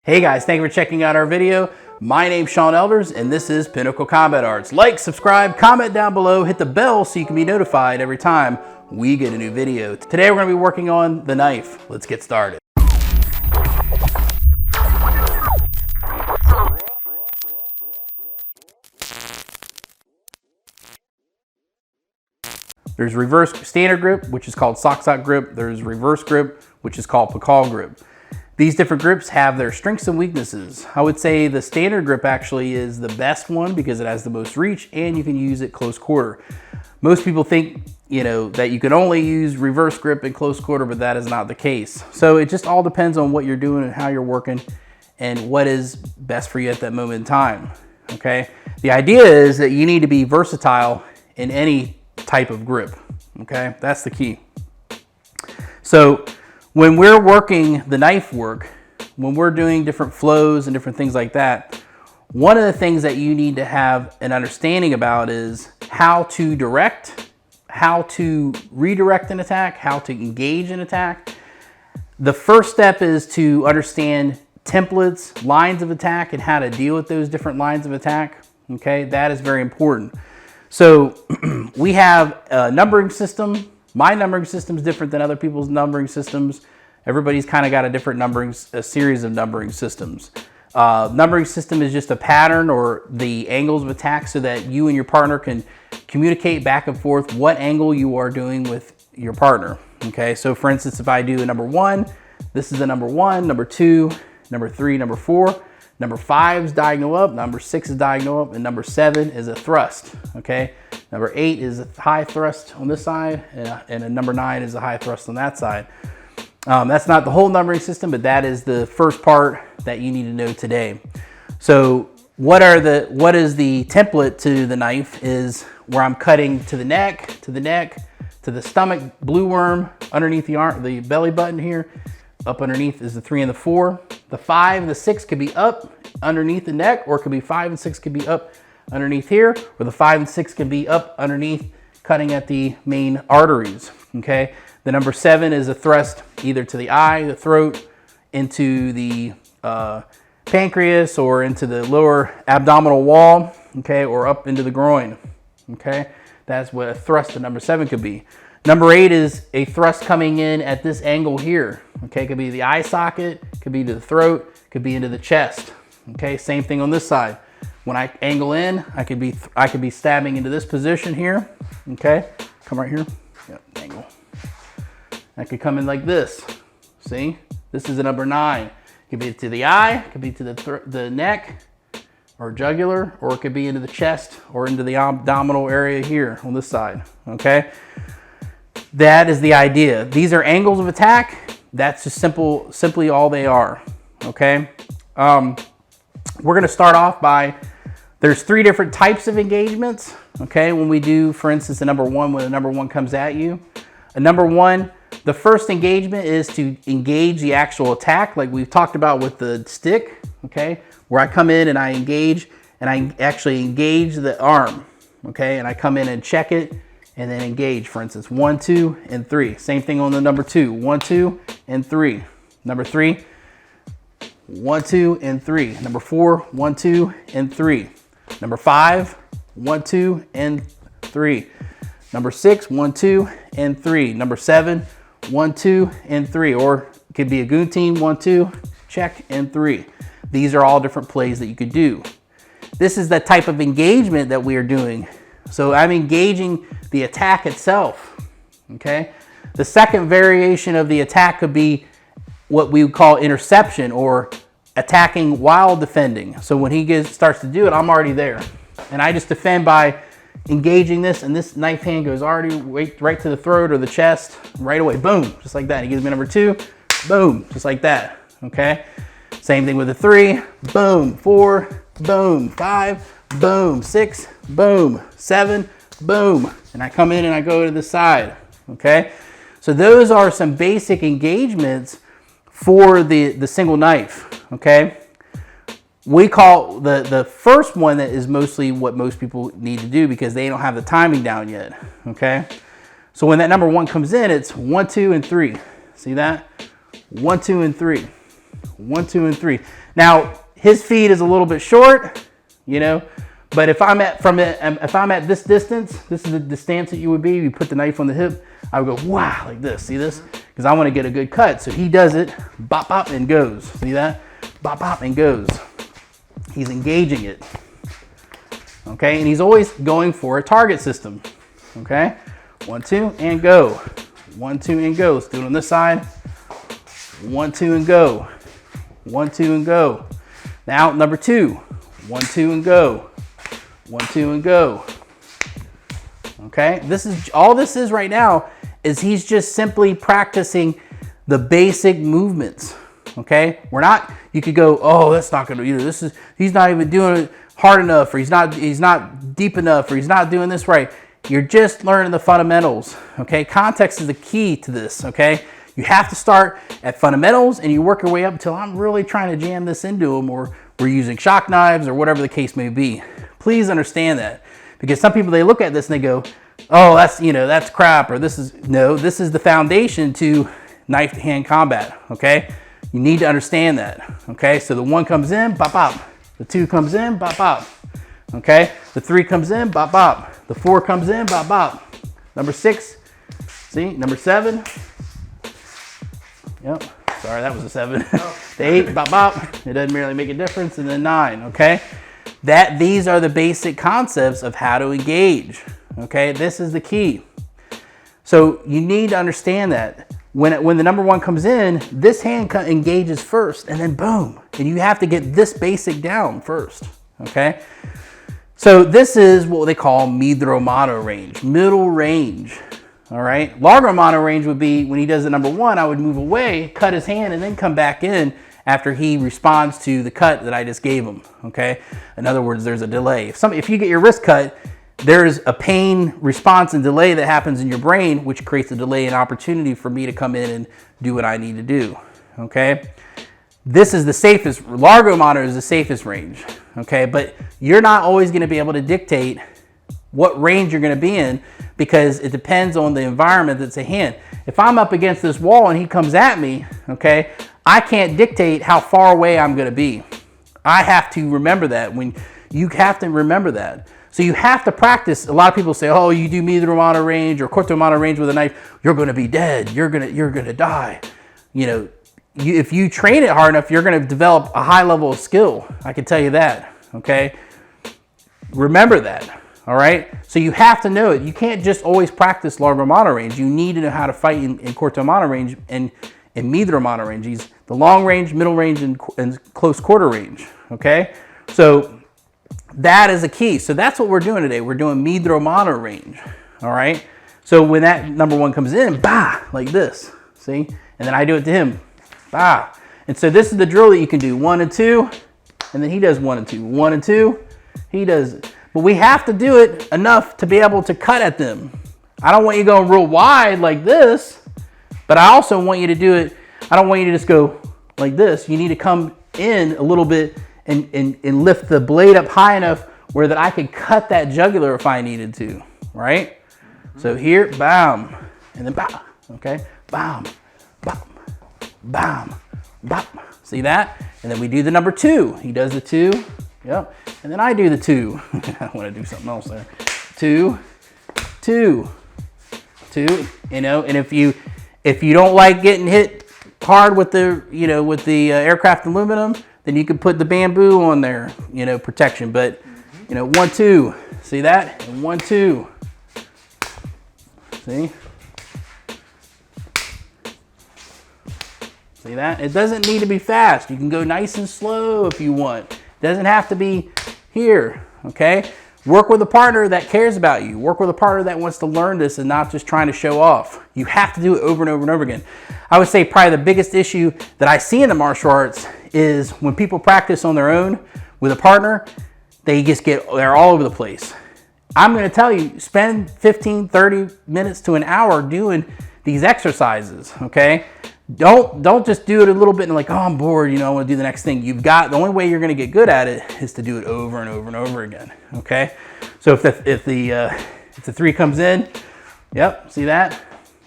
Hey guys, thank you for checking out our video. My name's Sean Elders and this is Pinnacle Combat Arts. Like, subscribe, comment down below, hit the bell so you can be notified every time we get a new video. Today we're going to be working on the knife. Let's get started. There's reverse standard grip, which is called sock grip. There's reverse grip, which is called pakal grip. These different grips have their strengths and weaknesses. I would say the standard grip actually is the best one because it has the most reach and you can use it close quarter. Most people think, that you can only use reverse grip in close quarter, but that is not the case. So it just all depends on what you're doing and how you're working and what is best for you at that moment in time, okay? The idea is that you need to be versatile in any type of grip, okay? That's the key. So when we're working the knife work, when we're doing different flows and different things like that, one of the things that you need to have an understanding about is how to direct, how to redirect an attack, how to engage an attack. The first step is to understand templates, lines of attack, and how to deal with those different lines of attack. Okay, that is very important. So we have a numbering system. My numbering system is different than other people's numbering systems. Everybody's kind of got a series of numbering systems. Numbering system is just a pattern or the angles of attack so that you and your partner can communicate back and forth what angle you are doing with your partner. Okay, so for instance, if I do a number 1, this is a number 1, number 2, number 3, number 4. Number 5 is diagonal up, number 6 is diagonal up, and number 7 is a thrust, okay? Number 8 is a high thrust on this side, and a number 9 is a high thrust on that side. That's not the whole numbering system, but that is the first part that you need to know today. So what is the template to the knife is where I'm cutting to the neck, to the stomach, blue worm, underneath the arm, the belly button here. Up underneath is the 3 and the 4. The 5 and the 6 could be up underneath the neck, or it could be 5 and 6 could be up underneath here, or the 5 and 6 can be up underneath, cutting at the main arteries, okay? The number 7 is a thrust either to the eye, the throat, into the pancreas, or into the lower abdominal wall, okay, or up into the groin, okay? That's what a thrust to number 7 could be. Number 8 is a thrust coming in at this angle here. Okay, could be the eye socket, could be to the throat, could be into the chest. Okay, same thing on this side. When I angle in, I could be stabbing into this position here. Okay, come right here. Yep, angle. I could come in like this. See, this is a number 9. It could be to the eye, it could be to the neck or jugular, or it could be into the chest or into the abdominal area here on this side. Okay. That is the idea. These are angles of attack. That's just simply all they are, okay? We're gonna start off by, there's 3 different types of engagements, okay? When we do, for instance, a number 1, when a number 1 comes at you. A number 1, the first engagement is to engage the actual attack, like we've talked about with the stick, okay? Where I come in and I engage, and I actually engage the arm, okay? And I come in and check it, and then engage, for instance, 1, 2, and 3. Same thing on the number 2, 1, 2, and 3. Number 3, 1, 2, and 3. Number 4, 1, 2, and 3. Number 5, 1, 2, and 3. Number 6, 1, 2, and 3. Number 7, 1, 2, and 3. Or it could be a goon team, 1, 2, check, and 3. These are all different plays that you could do. This is the type of engagement that we are doing. So I'm engaging the attack itself, okay? The second variation of the attack could be what we would call interception, or attacking while defending. So when he starts to do it, I'm already there. And I just defend by engaging this, and this knife hand goes already right to the throat or the chest, right away, boom, just like that. He gives me number 2, boom, just like that, okay? Same thing with the 3, boom, 4, boom, 5, boom, 6, boom, 7, boom. And I come in and I go to the side, okay? So those are some basic engagements for the single knife, okay? We call the first one that is mostly what most people need to do because they don't have the timing down yet, okay? So when that number 1 comes in, it's 1, 2, and 3. See that? 1, 2, and 3. 1, 2, and 3. Now, his feet is a little bit short, you know, but if I'm at this distance, this is the stance that you would be. You put the knife on the hip. I would go, wow, like this. See this? Because I want to get a good cut. So he does it, bop, bop, and goes. See that? Bop, bop, and goes. He's engaging it. Okay, and he's always going for a target system. Okay, 1, 2, and go. 1, 2, and go. Let's do it on this side. 1, 2, and go. 1, 2, and go. Now, number 2. 1, 2, and go. 1, 2, and go. Okay, this is all this is right now is he's just simply practicing the basic movements. Okay, we're not, you could go, oh, that's not gonna, you know, this is, he's not even doing it hard enough, or he's not deep enough, or he's not doing this right. You're just learning the fundamentals. Okay, context is the key to this. Okay, you have to start at fundamentals and you work your way up until I'm really trying to jam this into them, or we're using shock knives, or whatever the case may be. Please understand that, because some people, they look at this and they go, oh, that's, you know, that's crap, or this is, no, this is the foundation to knife to hand combat. Okay, you need to understand that. Okay, so the 1 comes in, bop, bop. The 2 comes in, bop, bop. Okay, the 3 comes in, bop, bop. The 4 comes in, bop, bop. Number 6, see, number 7. Yep, sorry, that was a 7. The 8, bop, bop. It doesn't really make a difference. And then 9, okay? These are the basic concepts of how to engage. Okay, this is the key. So you need to understand that when the number 1 comes in, this hand engages first, and then boom, and you have to get this basic down first. Okay, so this is what they call midro mono range, middle range. All right, largo mono range would be when he does the number 1, I would move away, cut his hand, and then come back in after he responds to the cut that I just gave him. Okay, in other words, there's a delay. If you get your wrist cut, there's a pain response and delay that happens in your brain, which creates a delay and opportunity for me to come in and do what I need to do. Okay, this is the safest. Largo mono is the safest range. Okay, but you're not always going to be able to dictate what range you're going to be in, because it depends on the environment that's at hand. If I'm up against this wall and he comes at me, okay, I can't dictate how far away I'm going to be. I have to remember that. When you have to remember that. So you have to practice. A lot of people say, oh, you do midro mono range or corto mono range with a knife, you're going to be dead. You're going to die. You know, if you train it hard enough, you're going to develop a high level of skill. I can tell you that. Okay. Remember that. All right. So you have to know it. You can't just always practice largo mono range. You need to know how to fight in corto mono range and in midro mono range. The long range, middle range, and close quarter range. Okay. So that is a key. So that's what we're doing today. We're doing midro mono range. All right. So when that number 1 comes in, bah, like this, see? And then I do it to him, bah. And so this is the drill that you can do 1 and 2, and then he does 1 and 2, 1 and 2, he does it. But we have to do it enough to be able to cut at them. I don't want you going real wide like this, but I also want you to do it. I don't want you to just go like this. You need to come in a little bit and lift the blade up high enough where that I could cut that jugular if I needed to, right? So here, bam, and then bam, okay? Bam, bam, bam, bam. See that? And then we do the number 2. He does the 2, yep. And then I do the 2. I want to do something else there. 2, 2, 2, you know, and if you don't like getting hit hard with the, you know, with the aircraft aluminum, then you can put the bamboo on there, you know, protection. But, you know, 1, 2, see that? And 1, 2, see? See that? It doesn't need to be fast. You can go nice and slow if you want. It doesn't have to be here, okay? Work with a partner that cares about you. Work with a partner that wants to learn this and not just trying to show off. You have to do it over and over and over again. I would say probably the biggest issue that I see in the martial arts is when people practice on their own with a partner, they're all over the place. I'm going to tell you, spend 15, 30 minutes to an hour doing these exercises, okay? Don't just do it a little bit and like, oh, I'm bored, you know, I want to do the next thing. The only way you're going to get good at it is to do it over and over and over again, okay? So if the 3 comes in, yep, see that?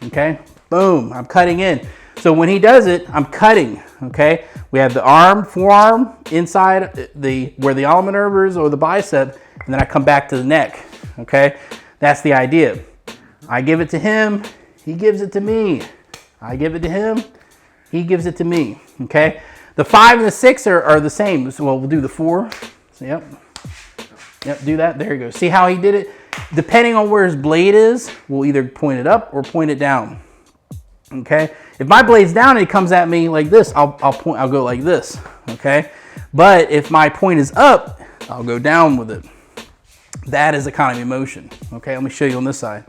Okay, boom, I'm cutting in. So when he does it, I'm cutting, okay? We have the arm, forearm, inside where the ulnar nerve is or the bicep, and then I come back to the neck, okay? That's the idea. I give it to him, he gives it to me. I give it to him, he gives it to me, okay? The 5 and the 6 are the same. So we'll do the 4. So, yep, do that. There you go. See how he did it? Depending on where his blade is, we'll either point it up or point it down. Okay. If my blade's down and he comes at me like this, I'll go like this. Okay. But if my point is up, I'll go down with it. That is economy of motion. Okay. Let me show you on this side.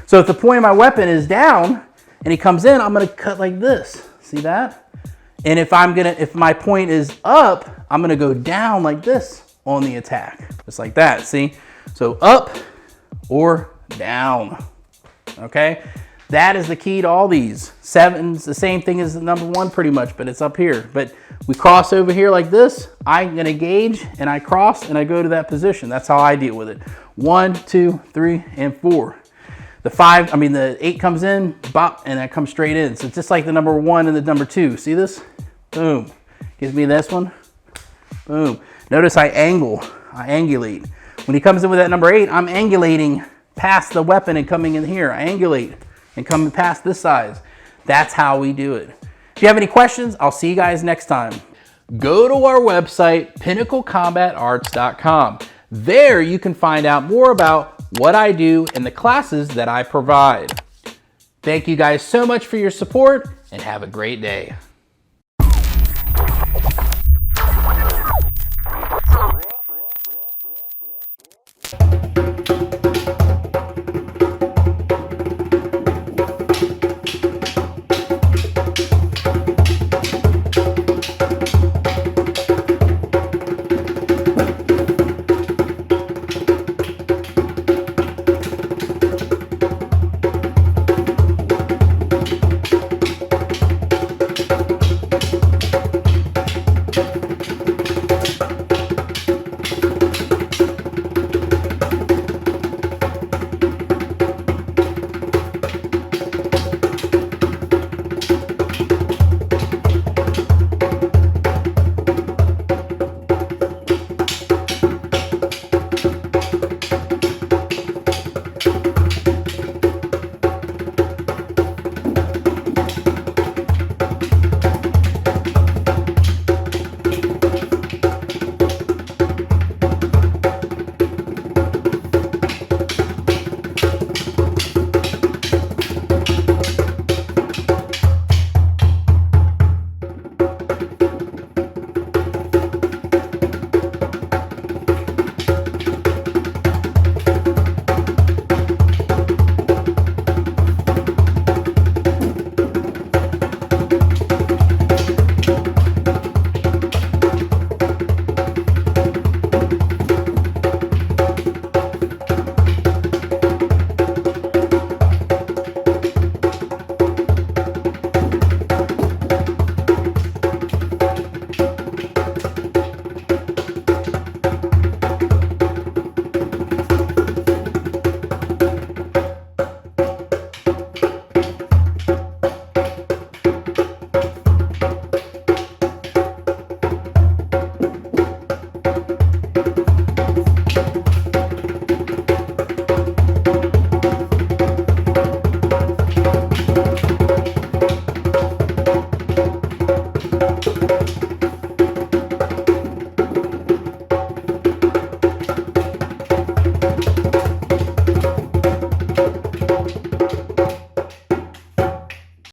So if the point of my weapon is down and he comes in, I'm going to cut like this. See that? And if my point is up, I'm going to go down like this on the attack. Just like that. See? So up or down. Okay. That is the key to all these. 7's the same thing as the number 1 pretty much, but it's up here. But we cross over here like this. I'm going to gauge and I cross and I go to that position. That's how I deal with it. 1, 2, 3, and 4. The 8 comes in, bop, and that comes straight in. So it's just like the number 1 and the number 2. See this? Boom. Gives me this one. Boom. Notice I angulate. When he comes in with that number 8, I'm angulating past the weapon and coming in here. I angulate and coming past this size. That's how we do it. If you have any questions, I'll see you guys next time. Go to our website, pinnaclecombatarts.com. There you can find out more about what I do and the classes that I provide. Thank you guys so much for your support and have a great day.